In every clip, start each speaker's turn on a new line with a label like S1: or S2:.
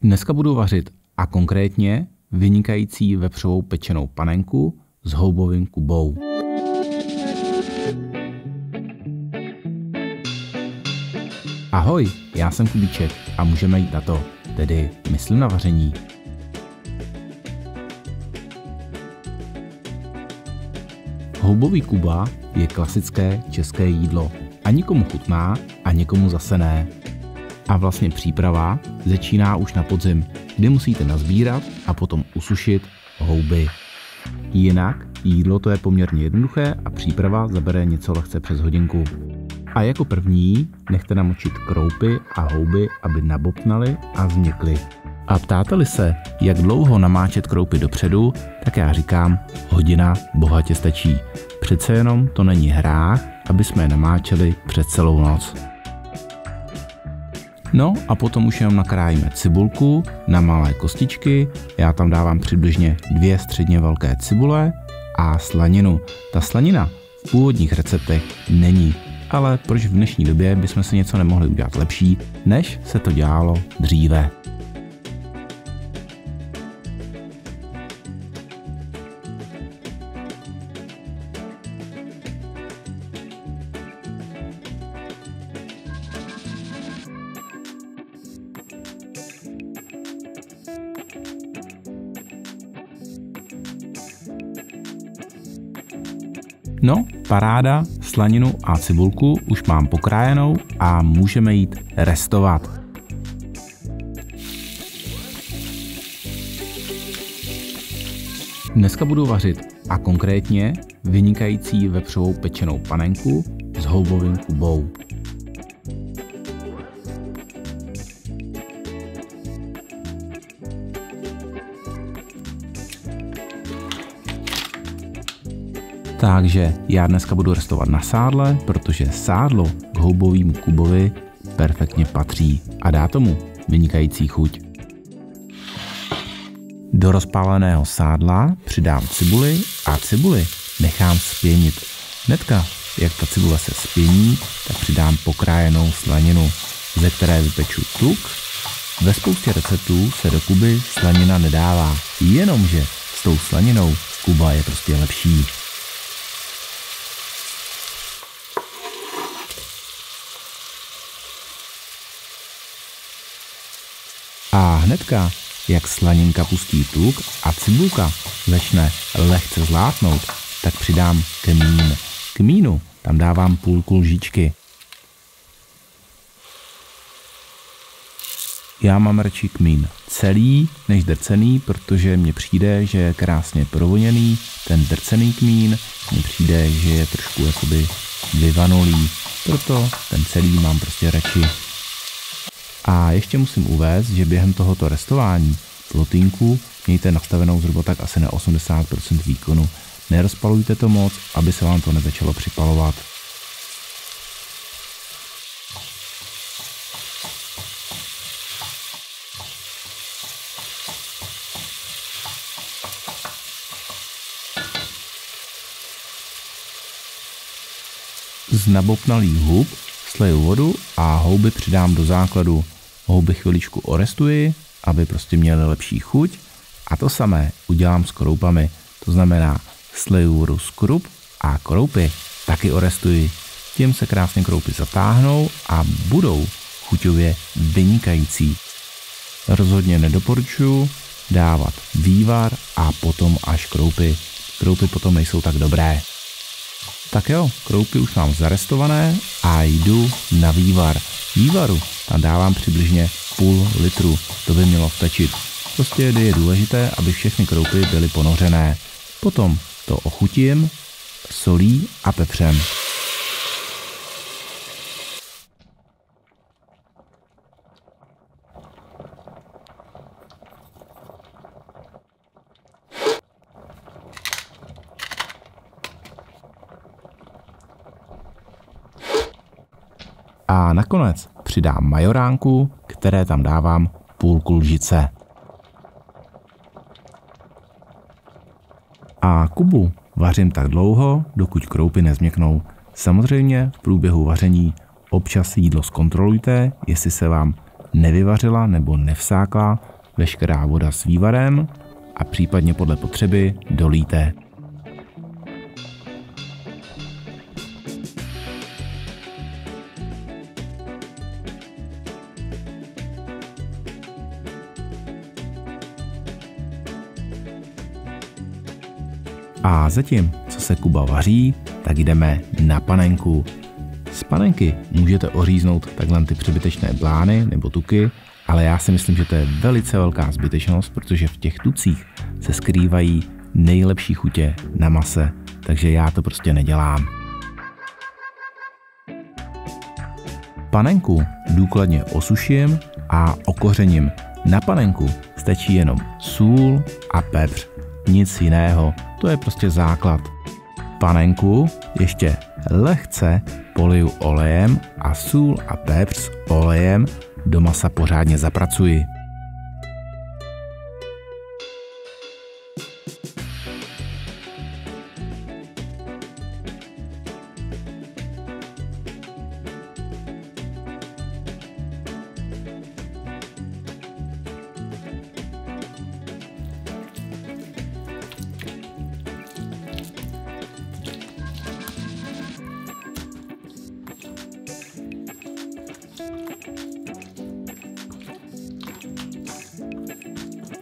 S1: Dneska budu vařit a konkrétně vynikající vepřovou pečenou panenku s houbovým kubou. Ahoj, já jsem Kubíček a můžeme jít na to, tedy myslím na vaření. Houbový kuba je klasické české jídlo a někomu chutná a někomu zase ne. A vlastně příprava začíná už na podzim, kdy musíte nazbírat a potom usušit houby. Jinak jídlo to je poměrně jednoduché a příprava zabere něco lehce přes hodinku. A jako první nechte namočit kroupy a houby, aby nabobtnaly a změkly. A ptáte-li se, jak dlouho namáčet kroupy dopředu, tak já říkám, hodina bohatě stačí. Přece jenom to není hrách, aby jsme je namáčeli přes celou noc. No a potom už jenom nakrájíme cibulku na malé kostičky, já tam dávám přibližně 2 středně velké cibule a slaninu. Ta slanina v původních receptech není, ale proč v dnešní době bychom si něco nemohli udělat lepší, než se to dělalo dříve. No, paráda, slaninu a cibulku už mám pokrájenou a můžeme jít restovat. Dneska budu vařit a konkrétně vynikající vepřovou pečenou panenku s houbovým kubou. Takže já dneska budu restovat na sádle, protože sádlo k houbovému kubovi perfektně patří a dá tomu vynikající chuť. Do rozpáleného sádla přidám cibuli a cibuli nechám spěnit. Hnedka, jak ta cibule se spění, tak přidám pokrájenou slaninu, ze které vypeču tuk. Ve spoustě receptů se do kuby slanina nedává, jenomže s tou slaninou kuba je prostě lepší. A hnedka, jak slaninka pustí tuk a cibulka začne lehce zlátnout, tak přidám kmín. Kmínu tam dávám půlku lžičky. Já mám radši kmín celý než drcený, protože mně přijde, že je krásně provoněný. Ten drcený kmín mně přijde, že je trošku jakoby vyvanulý, proto ten celý mám prostě radši. A ještě musím uvést, že během tohoto restování plotínku mějte nastavenou zhruba tak asi na 80% výkonu. Nerozpalujte to moc, aby se vám to nezačalo připalovat. Z nabobtnalých hub sleju vodu a houby přidám do základu. Houby chviličku orestuji, aby prostě měly lepší chuť. A to samé udělám s kroupami. To znamená, sleju vodu z krup a kroupy taky orestuji. Tím se krásně kroupy zatáhnou a budou chuťově vynikající. Rozhodně nedoporučuji dávat vývar a potom až kroupy. Kroupy potom nejsou tak dobré. Tak jo, kroupy už mám zarestované a jdu na vývar. Vývaru tam dávám přibližně půl litru, to by mělo stačit. Prostě je důležité, aby všechny kroupy byly ponořené. Potom to ochutím solí a pepřem. A nakonec přidám majoránku, které tam dávám půlku lžice. A kubu vařím tak dlouho, dokud kroupy nezměknou. Samozřejmě v průběhu vaření občas jídlo zkontrolujte, jestli se vám nevyvařila nebo nevsákla veškerá voda s vývarem a případně podle potřeby dolíte. A zatím, co se Kuba vaří, tak jdeme na panenku. Z panenky můžete oříznout takhle ty přebytečné blány nebo tuky, ale já si myslím, že to je velice velká zbytečnost, protože v těch tucích se skrývají nejlepší chutě na mase, takže já to prostě nedělám. Panenku důkladně osuším a okořením. Na panenku stačí jenom sůl a pepř, nic jiného, to je prostě základ. Panenku ještě lehce poliju olejem a sůl a pepř s olejem do masa pořádně zapracuji.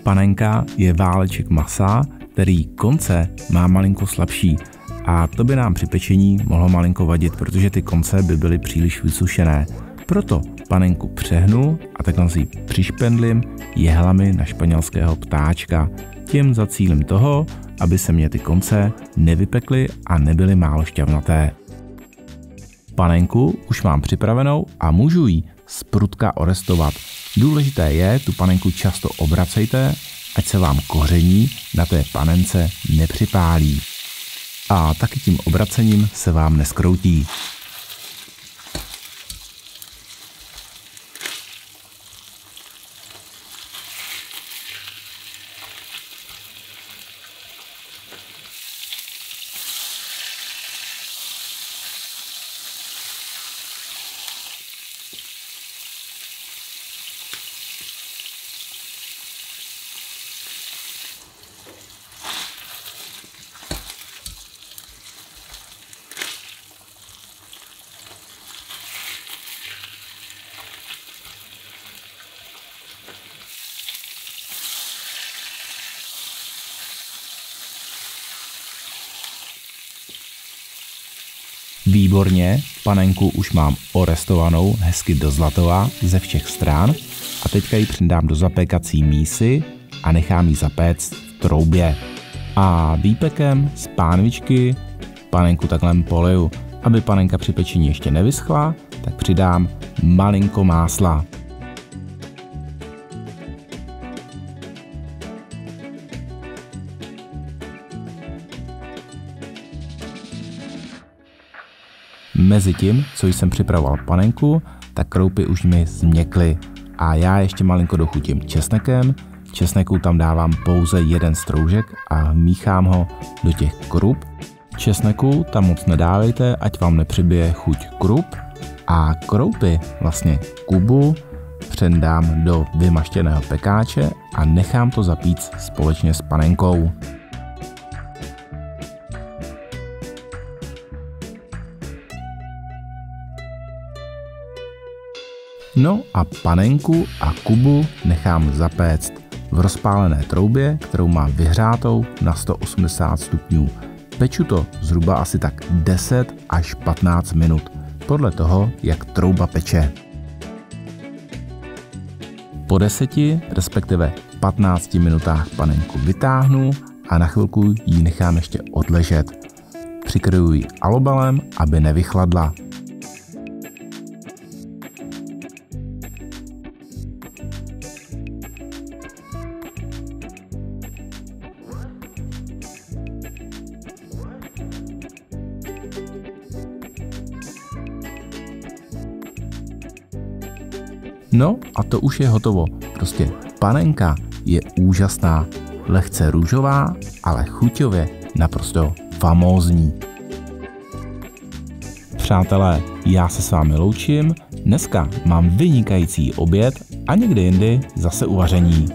S1: Panenka je váleček masa, který konce má malinko slabší a to by nám při pečení mohlo malinko vadit, protože ty konce by byly příliš vysušené. Proto panenku přehnu a takhle si ji přišpendlím jehlami na španělského ptáčka. Tím za cílem toho, aby se mě ty konce nevypekly a nebyly málo šťavnaté. Panenku už mám připravenou a můžu ji z prutka orestovat. Důležité je, tu panenku často obracejte, ať se vám koření na té panence nepřipálí. A taky tím obracením se vám neskroutí. Výborně, panenku už mám orestovanou hezky do zlatova ze všech stran a teďka ji přidám do zapékací mísy a nechám ji zapéct v troubě. A výpekem z pánvičky panenku takhle poliju. Aby panenka při pečení ještě nevyschla, tak přidám malinko másla. Mezitím, co jsem připravoval panenku, tak kroupy už mi změkly a já ještě malinko dochutím česnekem. Česneku tam dávám pouze jeden stroužek a míchám ho do těch krup. Česneku tam moc nedávejte, ať vám nepřibije chuť krup a kroupy, vlastně Kubu, přendám do vymaštěného pekáče a nechám to zapít společně s panenkou. No a panenku a Kubu nechám zapéct v rozpálené troubě, kterou mám vyhřátou na 180 stupňů. Peču to zhruba asi tak 10 až 15 minut, podle toho, jak trouba peče. Po 10, respektive 15 minutách panenku vytáhnu a na chvilku ji nechám ještě odležet. Přikryju ji alobalem, aby nevychladla. No a to už je hotovo. Prostě panenka je úžasná, lehce růžová, ale chuťově naprosto famózní. Přátelé, já se s vámi loučím, Dneska mám vynikající oběd a někdy jindy zase uvaření.